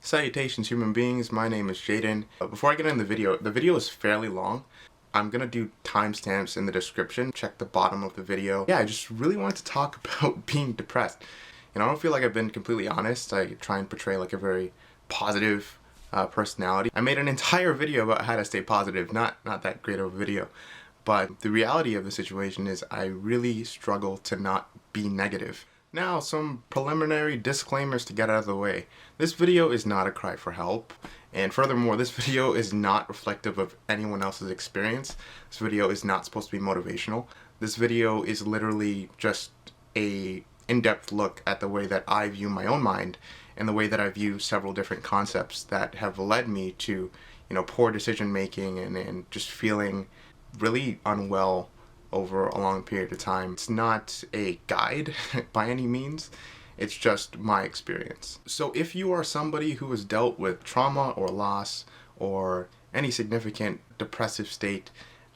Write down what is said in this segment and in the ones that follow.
Salutations human beings, my name is Jaden. Before I get into the video is fairly long. I'm gonna do timestamps in the description. Check the bottom of the video. Yeah, I just really wanted to talk about being depressed. I don't feel like I've been completely honest. I try and portray like a very positive personality. I made an entire video about how to stay positive. Not that great of a video. But the reality of the situation is I really struggle to not be negative. Now, some preliminary disclaimers to get out of the way. This video is not a cry for help, and furthermore, this video is not reflective of anyone else's experience. This video is not supposed to be motivational. This video is literally just a in-depth look at the way that I view my own mind and the way that I view several different concepts that have led me to, poor decision making and just feeling really unwell over a long period of time. It's not a guide by any means, it's just my experience. So if you are somebody who has dealt with trauma or loss or any significant depressive state,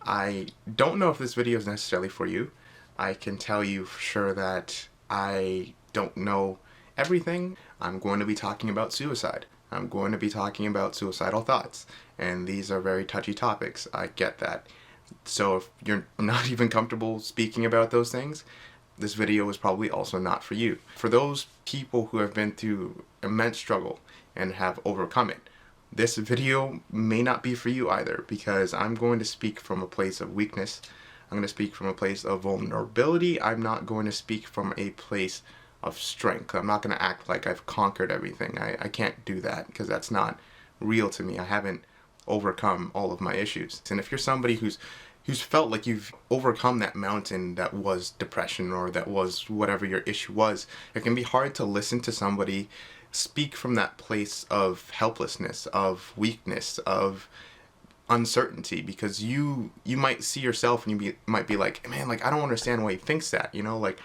I don't know if this video is necessarily for you. I can tell you for sure that I don't know everything. I'm going to be talking about suicide. I'm going to be talking about suicidal thoughts, and these are very touchy topics. I get that. So if you're not even comfortable speaking about those things, this video is probably also not for you. For those people who have been through immense struggle and have overcome it, this video may not be for you either, because I'm going to speak from a place of weakness. I'm going to speak from a place of vulnerability. I'm not going to speak from a place of strength. I'm not going to act like I've conquered everything. I can't do that because that's not real to me. I haven't overcome all of my issues. And if you're somebody who's felt like you've overcome that mountain that was depression or that was whatever your issue was, it can be hard to listen to somebody speak from that place of helplessness, of weakness, of uncertainty, because you might see yourself and you might be like, man, like I don't understand why he thinks that, like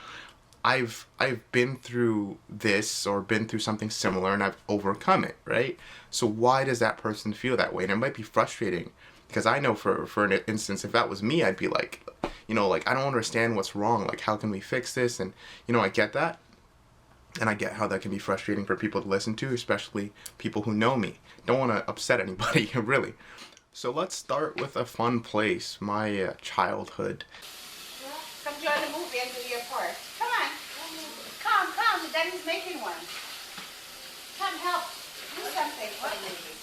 I've been through this or been through something similar and I've overcome it, right? So why does that person feel that way? And it might be frustrating, because I know for an instance, if that was me, I'd be like, like I don't understand what's wrong. Like how can we fix this? And I get that. And I get how that can be frustrating for people to listen to, especially people who know me. Don't want to upset anybody, really. So let's start with a fun place, my childhood. Come join the movie and do your part. Come on. Come. Daddy's making one. Come help. Do something for the movie.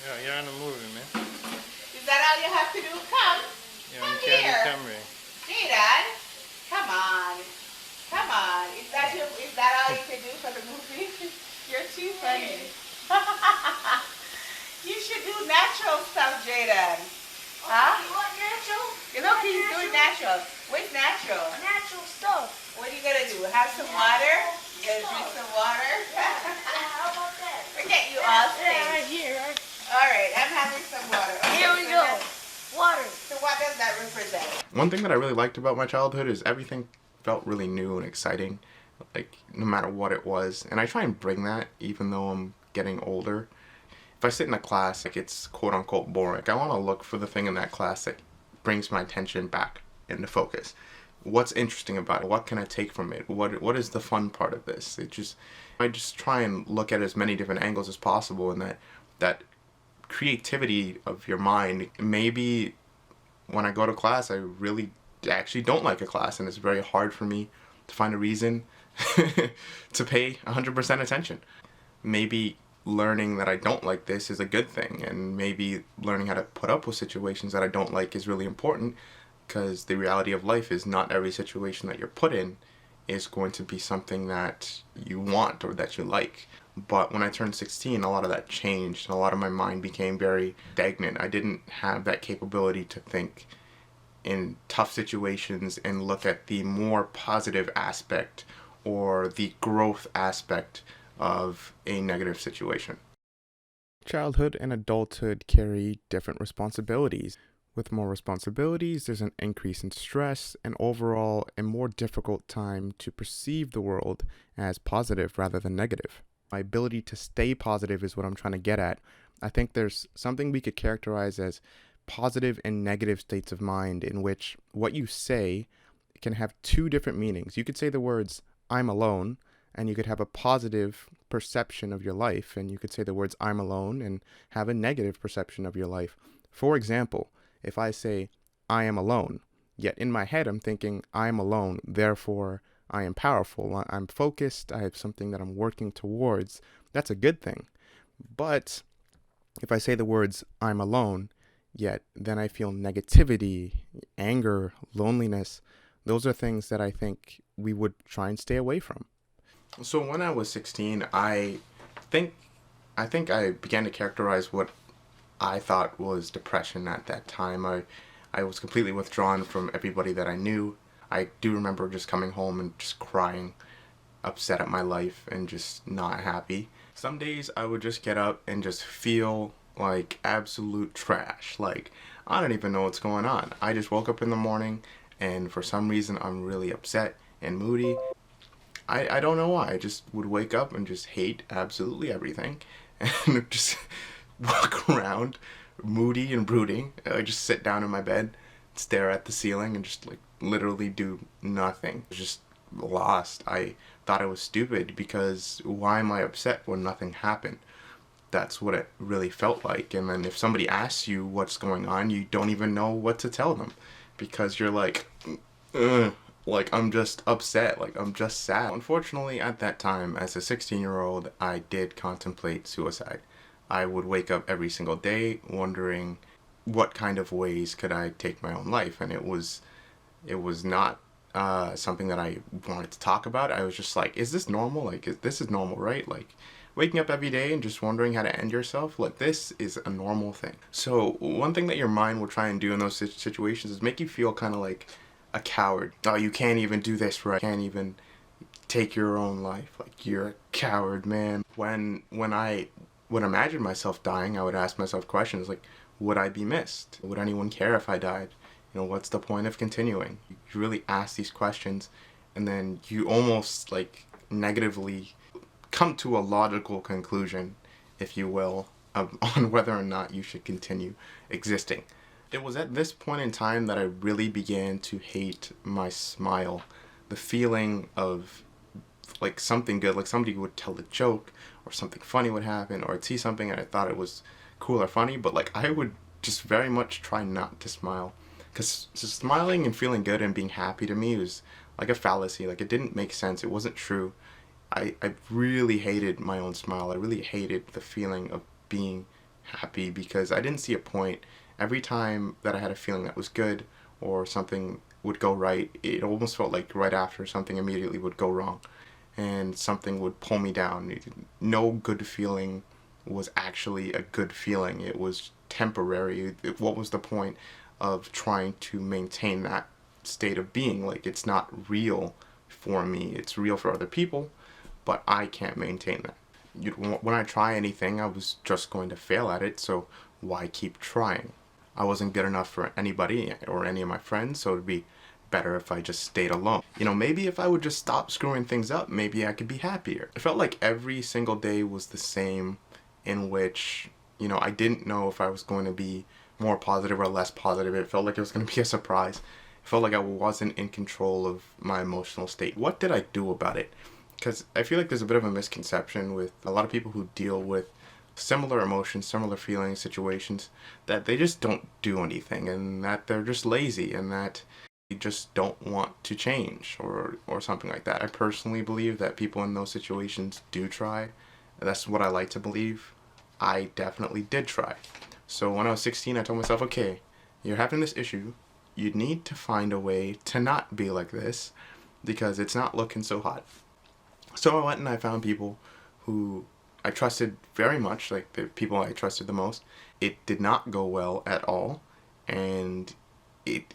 Yeah, you're in a movie, man. Is that all you have to do? Come. You're Come on here. camera. Hey, Dad. Come on. Is that all you can do for the movie? You're too funny. You should do natural stuff, Jaden. Huh? You want natural? Look, he's doing natural. What's natural? Natural stuff. What are you gonna do? Have some water? You gonna drink some water? How about that? Look at you all Yeah, things. right here. Right? All right, I'm having some water. Okay, Here we so go. that's- Water. So what does that represent? One thing that I really liked about my childhood is everything felt really new and exciting, like no matter what it was. And I try and bring that even though I'm getting older. If I sit in a class, like it's quote unquote boring, I want to look for the thing in that class that brings my attention back into focus. What's interesting about it? What can I take from it? What is the fun part of this? I just try and look at as many different angles as possible, and that creativity of your mind. Maybe when I go to class, I really actually don't like a class, and it's very hard for me to find a reason to pay 100% attention. Maybe learning that I don't like this is a good thing, and maybe learning how to put up with situations that I don't like is really important, because the reality of life is not every situation that you're put in is going to be something that you want or that you like. But when I turned 16, a lot of that changed, and a lot of my mind became very stagnant. I didn't have that capability to think in tough situations and look at the more positive aspect or the growth aspect of a negative situation. Childhood and adulthood carry different responsibilities. With more responsibilities, there's an increase in stress and overall a more difficult time to perceive the world as positive rather than negative. My ability to stay positive is what I'm trying to get at. I think there's something we could characterize as positive and negative states of mind, in which what you say can have two different meanings. You could say the words, "I'm alone," and you could have a positive perception of your life, and you could say the words I'm alone and have a negative perception of your life. For example, if I say I am alone, yet in my head I'm thinking I am alone, therefore I am powerful, I'm focused, I have something that I'm working towards, that's a good thing. But if I say the words I'm alone, yet then I feel negativity, anger, loneliness, those are things that I think we would try and stay away from. So when I was 16, think I think I began to characterize what I thought was depression at that time. I was completely withdrawn from everybody that I knew. I do remember just coming home and just crying, upset at my life and just not happy. Some days I would just get up and just feel like absolute trash. Like, I don't even know what's going on. I just woke up in the morning and for some reason I'm really upset and moody. I don't know why. I just would wake up and just hate absolutely everything and just walk around moody and brooding. I just sit down in my bed, stare at the ceiling and just like literally do nothing. I was just lost. I thought I was stupid because why am I upset when nothing happened? That's what it really felt like. And then if somebody asks you what's going on, you don't even know what to tell them because you're like, ugh. Like, I'm just upset, like, I'm just sad. Unfortunately, at that time, as a 16-year-old, I did contemplate suicide. I would wake up every single day wondering what kind of ways could I take my own life, and it was not something that I wanted to talk about. I was just like, is this normal? Like, this is normal, right? Like, waking up every day and just wondering how to end yourself, like, this is a normal thing. So, one thing that your mind will try and do in those situations is make you feel kind of like a coward. Oh, you can't even do this right. You can't even take your own life. Like, you're a coward, man. When I would imagine myself dying, I would ask myself questions like, would I be missed? Would anyone care if I died? You know, what's the point of continuing? You really ask these questions, and then you almost like negatively come to a logical conclusion, if you will, on whether or not you should continue existing. It was at this point in time that I really began to hate my smile. The feeling of like something good, like somebody would tell a joke or something funny would happen or I'd see something and I thought it was cool or funny, but like I would just very much try not to smile. Because smiling and feeling good and being happy to me was like a fallacy. Like, it didn't make sense. It wasn't true. I really hated my own smile. I really hated the feeling of being happy because I didn't see a point. Every time that I had a feeling that was good or something would go right, it almost felt like right after something immediately would go wrong and something would pull me down. No good feeling was actually a good feeling. It was temporary. What was the point of trying to maintain that state of being? Like, it's not real for me. It's real for other people, but I can't maintain that. When I try anything, I was just going to fail at it, so why keep trying? I wasn't good enough for anybody or any of my friends, so it'd be better if I just stayed alone. You know, maybe if I would just stop screwing things up, maybe I could be happier. It felt like every single day was the same, in which, you know, I didn't know if I was going to be more positive or less positive. It felt like it was going to be a surprise. It felt like I wasn't in control of my emotional state. What did I do about it? Because I feel like there's a bit of a misconception with a lot of people who deal with similar emotions, similar feelings, situations, that they just don't do anything and that they're just lazy and that they just don't want to change or something like that. I personally believe that people in those situations do try. That's what I like to believe. I definitely did try. So when I was 16, I told myself, okay, you're having this issue. You need to find a way to not be like this because it's not looking so hot. So I went and I found people who I trusted very much, like the people I trusted the most. It did not go well at all, and it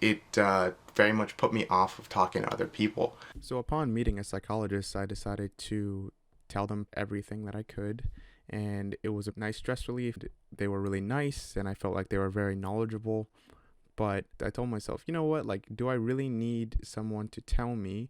very much put me off of talking to other people. So upon meeting a psychologist, I decided to tell them everything that I could, and it was a nice stress relief. They were really nice, and I felt like they were very knowledgeable. But I told myself, you know what, like, do I really need someone to tell me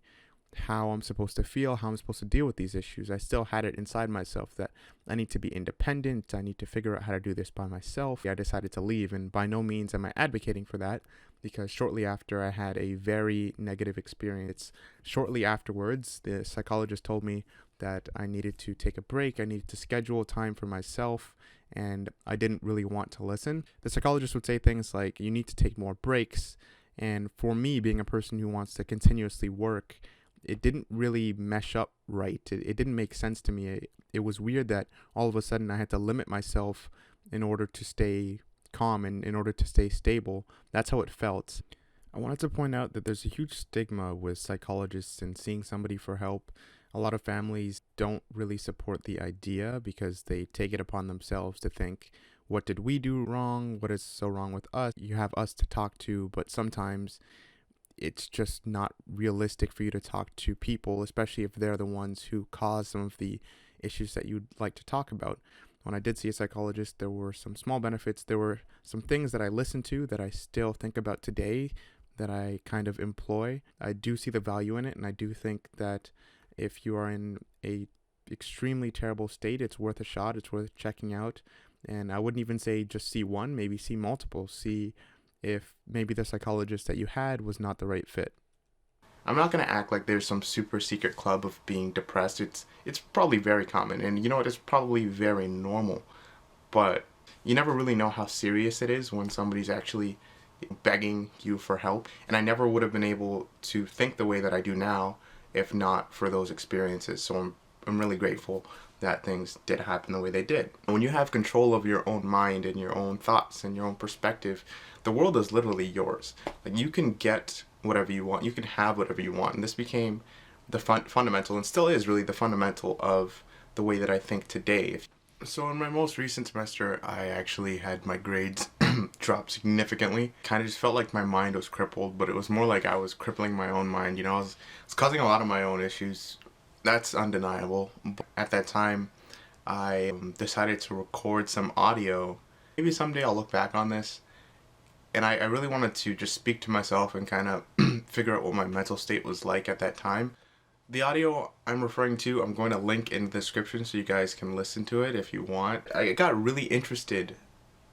how I'm supposed to feel, how I'm supposed to deal with these issues? I still had it inside myself that I need to be independent. I need to figure out how to do this by myself. I decided to leave, and by no means am I advocating for that, because shortly after I had a very negative experience. Shortly afterwards, the psychologist told me that I needed to take a break. I needed to schedule time for myself, and I didn't really want to listen. The psychologist would say things like, you need to take more breaks. And for me, being a person who wants to continuously work, it didn't really mesh up right. It didn't make sense to me. It was weird that all of a sudden I had to limit myself in order to stay calm and in order to stay stable. That's how it felt. I wanted to point out that there's a huge stigma with psychologists and seeing somebody for help. A lot of families don't really support the idea because they take it upon themselves to think, what did we do wrong? What is so wrong with us? You have us to talk to, but sometimes it's just not realistic for you to talk to people, especially if they're the ones who cause some of the issues that you'd like to talk about. When I did see a psychologist, there were some small benefits. There were some things that I listened to that I still think about today, that I kind of employ. I do see the value in it, and I do think that if you are in a extremely terrible state, it's worth a shot. It's worth checking out. And I wouldn't even say just see one, maybe see multiple. See if maybe the psychologist that you had was not the right fit. I'm not going to act like there's some super secret club of being depressed. It's probably very common, and you know, it is probably very normal. But you never really know how serious it is when somebody's actually begging you for help. And I never would have been able to think the way that I do now if not for those experiences. So I'm really grateful that things did happen the way they did. When you have control of your own mind and your own thoughts and your own perspective, the world is literally yours. Like, you can get whatever you want, you can have whatever you want. And this became the fundamental, and still is really the fundamental of the way that I think today. So in my most recent semester, I actually had my grades drop significantly. Kind of just felt like my mind was crippled, but it was more like I was crippling my own mind. You know, I was causing a lot of my own issues. That's undeniable. But at that time, I decided to record some audio. Maybe someday I'll look back on this. And I really wanted to just speak to myself and kind of figure out what my mental state was like at that time. The audio I'm referring to, I'm going to link in the description so you guys can listen to it if you want. I got really interested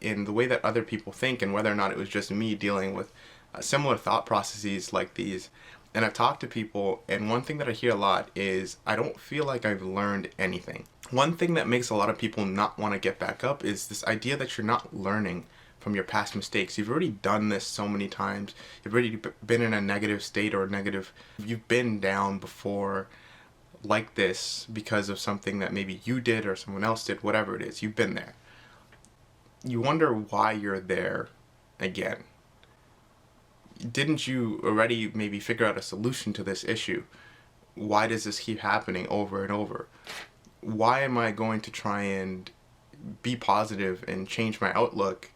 in the way that other people think and whether or not it was just me dealing with similar thought processes like these. And I've talked to people, and one thing that I hear a lot is I don't feel like I've learned anything. One thing that makes a lot of people not want to get back up is this idea that you're not learning from your past mistakes. You've already done this so many times. You've already been in a negative state or you've been down before like this because of something that maybe you did or someone else did, whatever it is, you've been there. You wonder why you're there again. Didn't you already maybe figure out a solution to this issue? Why does this keep happening over and over? Why am I going to try and be positive and change my outlook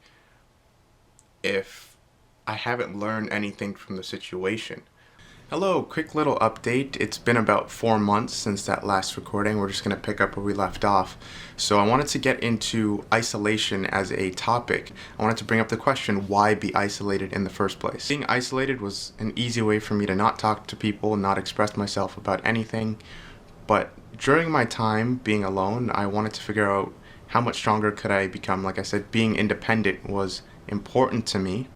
if I haven't learned anything from the situation? Hello, quick little update. It's been about 4 months since that last recording. We're just going to pick up where we left off. So I wanted to get into isolation as a topic. I wanted to bring up the question, why be isolated in the first place? Being isolated was an easy way for me to not talk to people, not express myself about anything. But during my time being alone, I wanted to figure out how much stronger could I become. Like I said, being independent was important to me.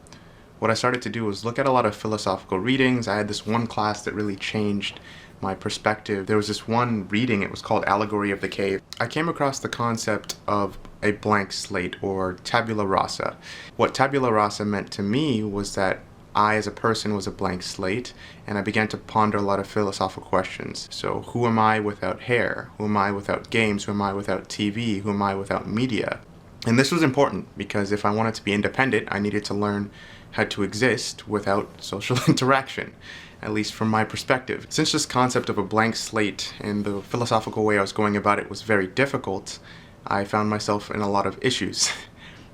What I started to do was look at a lot of philosophical readings. I had this one class that really changed my perspective. There was this one reading, it was called Allegory of the Cave. I came across the concept of a blank slate, or tabula rasa. What tabula rasa meant to me was that I as a person was a blank slate, and I began to ponder a lot of philosophical questions. So who am I without hair? Who am I without games? Who am I without TV? Who am I without media? And this was important because if I wanted to be independent, I needed to learn how to exist without social interaction, at least from my perspective. Since this concept of a blank slate and the philosophical way I was going about it was very difficult, I found myself in a lot of issues.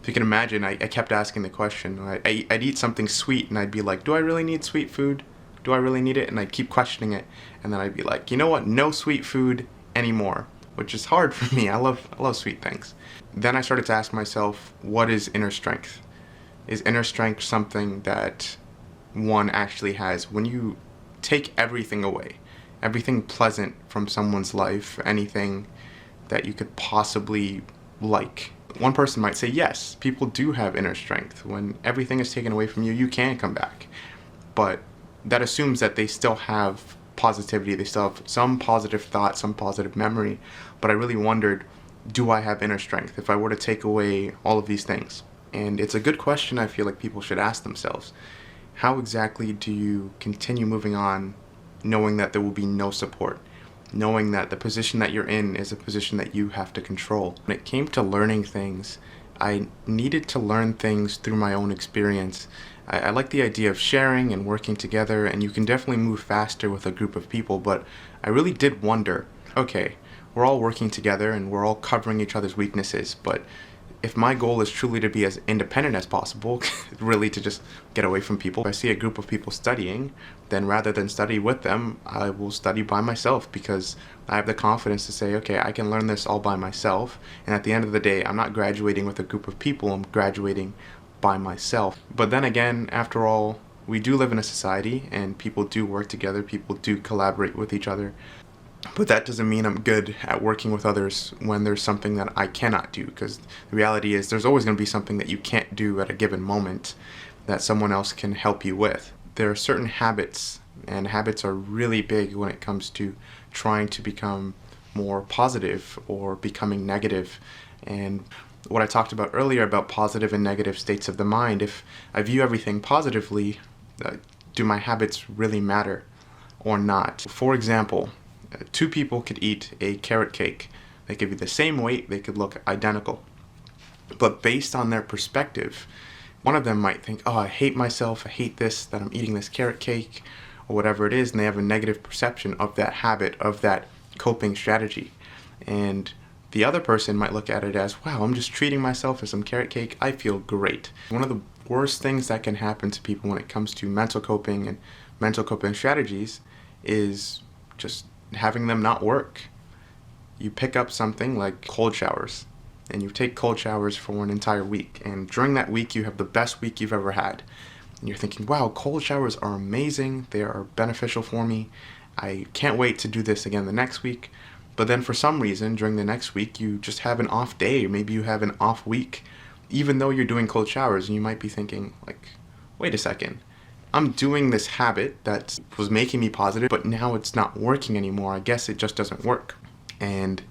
If you can imagine, I kept asking the question. I'd eat something sweet and I'd be like, do I really need sweet food? Do I really need it? And I'd keep questioning it. And then I'd be like, you know what? No sweet food anymore, which is hard for me. I love sweet things. Then I started to ask myself, what is inner strength? Is inner strength something that one actually has? When you take everything away, everything pleasant from someone's life, anything that you could possibly like, one person might say, yes, people do have inner strength. When everything is taken away from you, you can come back. But that assumes that they still have positivity, they still have some positive thought, some positive memory, but I really wondered, do I have inner strength if I were to take away all of these things? And it's a good question I feel like people should ask themselves. How exactly do you continue moving on knowing that there will be no support? Knowing that the position that you're in is a position that you have to control. When it came to learning things, I needed to learn things through my own experience. I like the idea of sharing and working together, and you can definitely move faster with a group of people, but I really did wonder, okay, we're all working together and we're all covering each other's weaknesses, but if my goal is truly to be as independent as possible, really to just get away from people, if I see a group of people studying, then rather than study with them, I will study by myself because I have the confidence to say, okay, I can learn this all by myself. And at the end of the day, I'm not graduating with a group of people, I'm graduating by myself. But then again, after all, we do live in a society and people do work together, people do collaborate with each other. But that doesn't mean I'm good at working with others when there's something that I cannot do, because the reality is there's always going to be something that you can't do at a given moment that someone else can help you with. There are certain habits, and habits are really big when it comes to trying to become more positive or becoming negative. And what I talked about earlier about positive and negative states of the mind, if I view everything positively, do my habits really matter or not? For example, two people could eat a carrot cake. They could be the same weight, they could look identical. But based on their perspective, one of them might think, oh, I hate myself, I hate this, that I'm eating this carrot cake, or whatever it is, and they have a negative perception of that habit, of that coping strategy. And the other person might look at it as, wow, I'm just treating myself as some carrot cake, I feel great. One of the worst things that can happen to people when it comes to mental coping and mental coping strategies is just having them not work. You pick up something like cold showers, and you take cold showers for an entire week, and during that week you have the best week you've ever had. And you're thinking, wow, cold showers are amazing, they are beneficial for me, I can't wait to do this again the next week. But then for some reason, during the next week, you just have an off day, or maybe you have an off week, even though you're doing cold showers, and you might be thinking, like, wait a second, I'm doing this habit that was making me positive, but now it's not working anymore. I guess it just doesn't work. And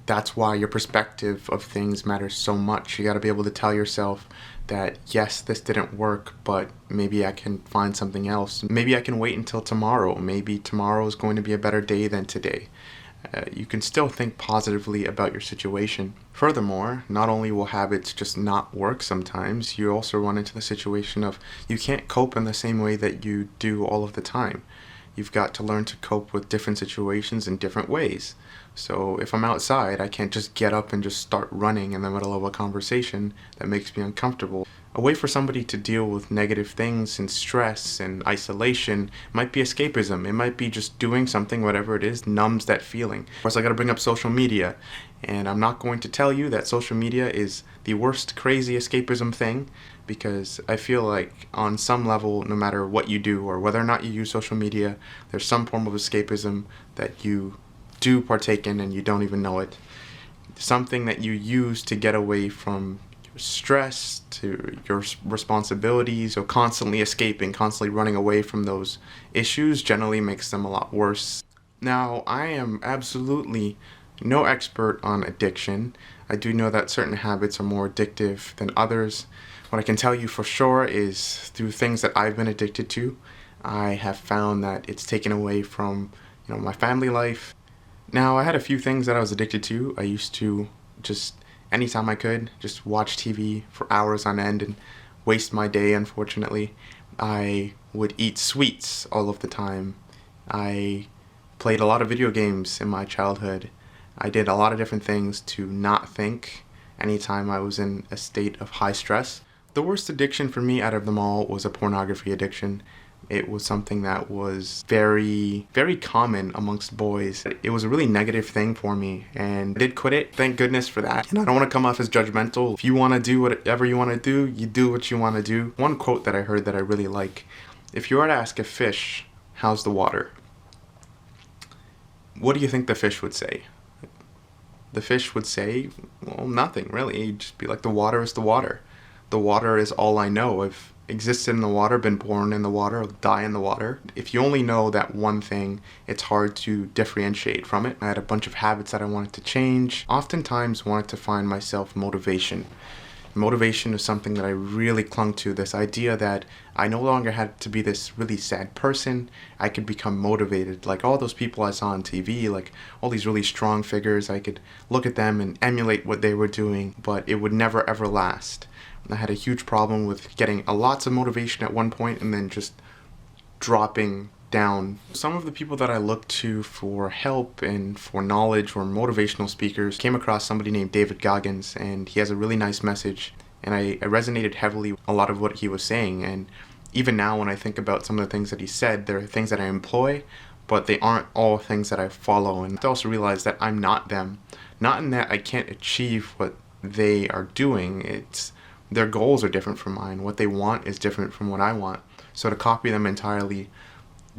that's why your perspective of things matters so much. You got to be able to tell yourself that, yes, this didn't work, but maybe I can find something else. Maybe I can wait until tomorrow. Maybe tomorrow is going to be a better day than today. You can still think positively about your situation. Furthermore, not only will habits just not work sometimes, you also run into the situation of you can't cope in the same way that you do all of the time. You've got to learn to cope with different situations in different ways. So if I'm outside, I can't just get up and just start running in the middle of a conversation that makes me uncomfortable. A way for somebody to deal with negative things and stress and isolation might be escapism. It might be just doing something, whatever it is, numbs that feeling. Of course, I gotta bring up social media. And I'm not going to tell you that social media is the worst crazy escapism thing, because I feel like on some level, no matter what you do or whether or not you use social media, there's some form of escapism that you do partake in and you don't even know it. Something that you use to get away from stress, to your responsibilities, or constantly escaping, constantly running away from those issues generally makes them a lot worse. Now, I am absolutely no expert on addiction. I do know that certain habits are more addictive than others. What I can tell you for sure is through things that I've been addicted to, I have found that it's taken away from, my family life. Now, I had a few things that I was addicted to. I used to just anytime I could, just watch TV for hours on end and waste my day, unfortunately. I would eat sweets all of the time. I played a lot of video games in my childhood. I did a lot of different things to not think anytime I was in a state of high stress. The worst addiction for me out of them all was a pornography addiction. It was something that was very, very common amongst boys. It was a really negative thing for me, and I did quit it. Thank goodness for that. And I don't want to come off as judgmental. If you want to do whatever you want to do, you do what you want to do. One quote that I heard that I really like: if you were to ask a fish, how's the water? What do you think the fish would say? The fish would say, well, nothing really. You'd just be like, the water is the water. The water is all I know. I've existed in the water, been born in the water, I'll die in the water. If you only know that one thing, it's hard to differentiate from it. I had a bunch of habits that I wanted to change. Oftentimes wanted to find myself motivation. Motivation is something that I really clung to, this idea that I no longer had to be this really sad person. I could become motivated, like all those people I saw on TV, like all these really strong figures. I could look at them and emulate what they were doing, but it would never ever last. I had a huge problem with getting lots of motivation at one point and then just dropping down. Some of the people that I looked to for help and for knowledge were motivational speakers. Came across somebody named David Goggins, and he has a really nice message, and I resonated heavily with a lot of what he was saying. And even now when I think about some of the things that he said, there are things that I employ, but they aren't all things that I follow. And I also realize that I'm not them. Not in that I can't achieve what they are doing. It's their goals are different from mine. What they want is different from what I want. So to copy them entirely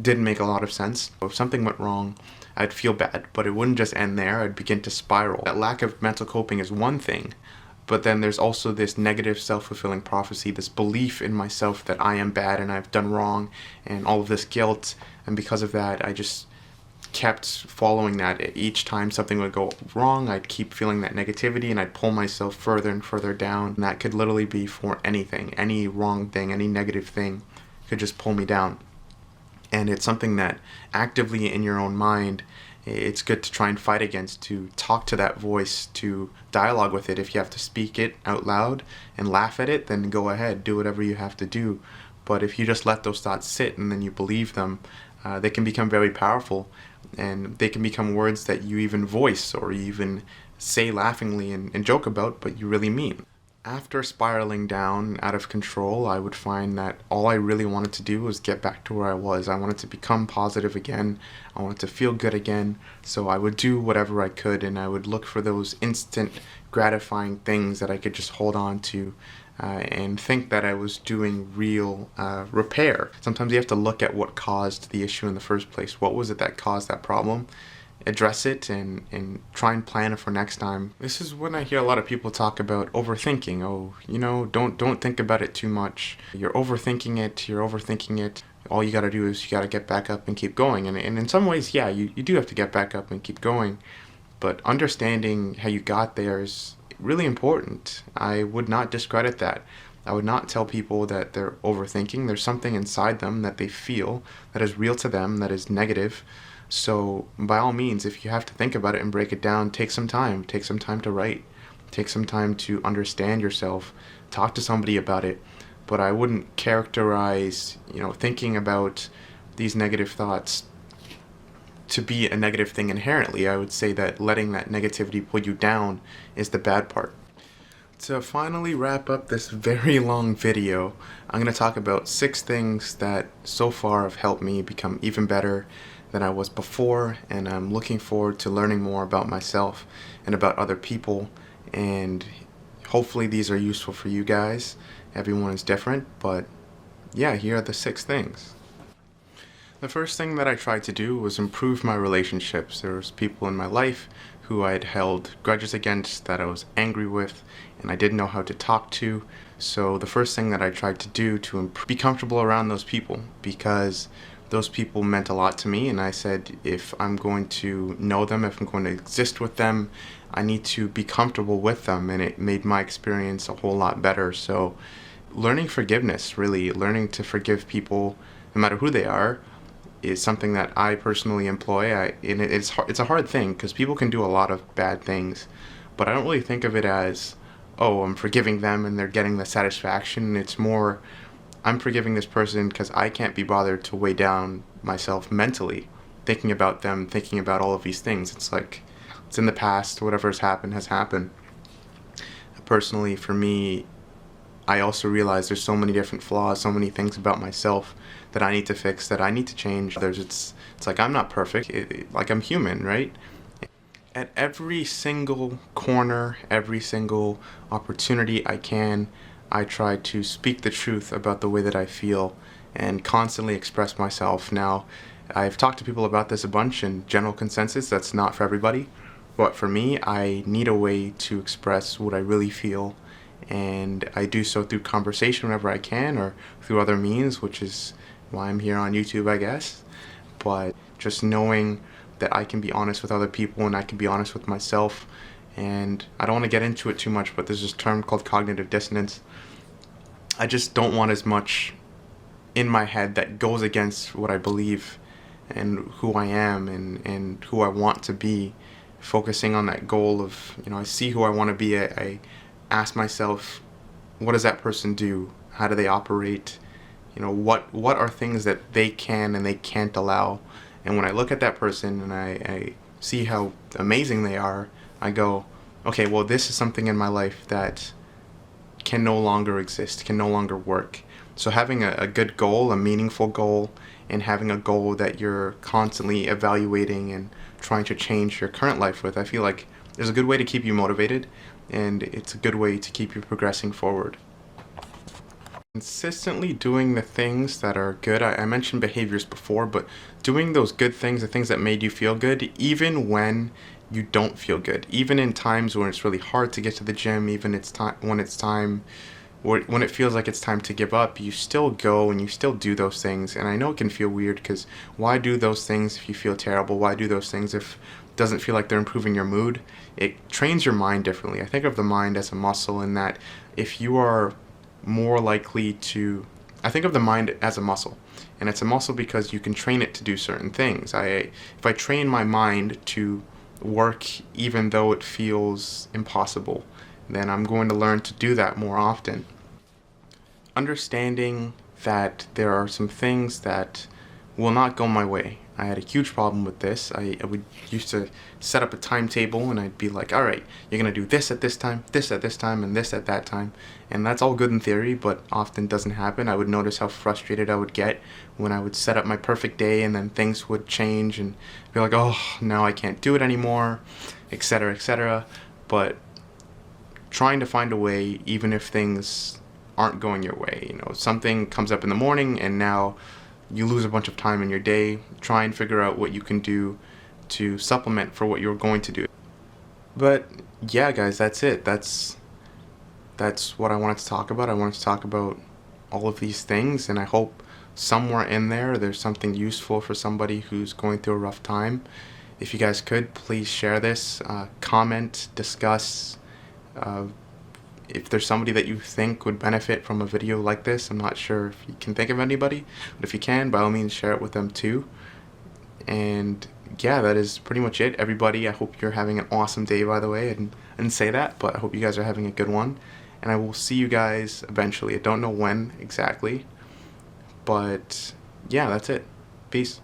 didn't make a lot of sense. If something went wrong, I'd feel bad, but it wouldn't just end there. I'd begin to spiral. That lack of mental coping is one thing, but then there's also this negative self-fulfilling prophecy, this belief in myself that I am bad and I've done wrong, and all of this guilt. And because of that, I just kept following that. Each time something would go wrong, I'd keep feeling that negativity and I'd pull myself further and further down. And that could literally be for anything, any wrong thing, any negative thing could just pull me down. And it's something that actively in your own mind, it's good to try and fight against, to talk to that voice, to dialogue with it. If you have to speak it out loud and laugh at it, then go ahead, do whatever you have to do. But if you just let those thoughts sit and then you believe them, they can become very powerful, and they can become words that you even voice or you even say laughingly and joke about, but you really mean. After spiraling down out of control, I would find that all I really wanted to do was get back to where I was. I wanted to become positive again. I wanted to feel good again. So I would do whatever I could, and I would look for those instant gratifying things that I could just hold on to and think that I was doing real repair. Sometimes you have to look at what caused the issue in the first place. What was it that caused that problem? Address it and try and plan it for next time. This is when I hear a lot of people talk about overthinking. Oh, don't think about it too much. You're overthinking it. All you gotta do is you gotta get back up and keep going. And in some ways, yeah, you do have to get back up and keep going. But understanding how you got there is really important. I would not discredit that. I would not tell people that they're overthinking. There's something inside them that they feel that is real to them, that is negative. So by all means, if you have to think about it and break it down, take some time. Take some time to write. Take some time to understand yourself. Talk to somebody about it. But I wouldn't characterize, thinking about these negative thoughts to be a negative thing inherently. I would say that letting that negativity pull you down is the bad part. To finally wrap up this very long video, I'm going to talk about 6 things that so far have helped me become even better than I was before, and I'm looking forward to learning more about myself and about other people, and hopefully these are useful for you guys. Everyone is different, but yeah, here are the 6 things. The first thing that I tried to do was improve my relationships. There was people in my life who I had held grudges against, that I was angry with, and I didn't know how to talk to. So the first thing that I tried to do to be comfortable around those people, because those people meant a lot to me, and I said if I'm going to know them, if I'm going to exist with them, I need to be comfortable with them, and it made my experience a whole lot better. So learning forgiveness, really learning to forgive people no matter who they are, is something that I personally employ. It's a hard thing because people can do a lot of bad things, but I don't really think of it as, oh, I'm forgiving them and they're getting the satisfaction. It's more, I'm forgiving this person because I can't be bothered to weigh down myself mentally, thinking about them, thinking about all of these things. It's like, it's in the past, whatever has happened. Personally, for me, I also realize there's so many different flaws, so many things about myself that I need to fix, that I need to change. It's like I'm not perfect, like I'm human, right? At every single corner, every single opportunity I can, I try to speak the truth about the way that I feel and constantly express myself. Now, I've talked to people about this a bunch, and general consensus, that's not for everybody. But for me, I need a way to express what I really feel and I do so through conversation whenever I can, or through other means, which is why I'm here on YouTube, I guess. But just knowing that I can be honest with other people and I can be honest with myself, and I don't want to get into it too much, but there's this term called cognitive dissonance. I just don't want as much in my head that goes against what I believe and who I am and who I want to be. Focusing on that goal of, I see who I want to be. I ask myself, what does that person do? How do they operate? What are things that they can and they can't allow? And when I look at that person and I see how amazing they are, I go, okay, well, this is something in my life that can no longer exist, can no longer work. So having a good goal, a meaningful goal, and having a goal that you're constantly evaluating and trying to change your current life with, I feel like is a good way to keep you motivated, and it's a good way to keep you progressing forward. Consistently doing the things that are good. I mentioned behaviors before, but doing those good things, the things that made you feel good, even when you don't feel good, even in times when it's really hard to get to the gym, even when it feels like it's time to give up, you still go and you still do those things. And I know it can feel weird, because why do those things if you feel terrible? Why do those things if it doesn't feel like they're improving your mood? It trains your mind differently. I think of the mind as a muscle, in that if you are more likely to, I think of the mind as a muscle, and it's a muscle because you can train it to do certain things. If I train my mind to work even though it feels impossible, then I'm going to learn to do that more often. Understanding that there are some things that will not go my way. I had a huge problem with this. I used to set up a timetable, and I'd be like, all right, you're going to do this at this time, this at this time, and this at that time. And that's all good in theory, but often doesn't happen. I would notice how frustrated I would get when I would set up my perfect day, and then things would change and be like, oh, now I can't do it anymore, etc., etc. But trying to find a way, even if things aren't going your way. Something comes up in the morning and now you lose a bunch of time in your day. Try and figure out what you can do to supplement for what you're going to do. But yeah, guys, that's it. That's what I wanted to talk about. I wanted to talk about all of these things, and I hope somewhere in there's something useful for somebody who's going through a rough time. If you guys could, please share this, comment, discuss. If there's somebody that you think would benefit from a video like this, I'm not sure if you can think of anybody, but if you can, by all means, share it with them too. And yeah, that is pretty much it. Everybody, I hope you're having an awesome day, by the way. I didn't say that, but I hope you guys are having a good one. And I will see you guys eventually. I don't know when exactly, but yeah, that's it. Peace.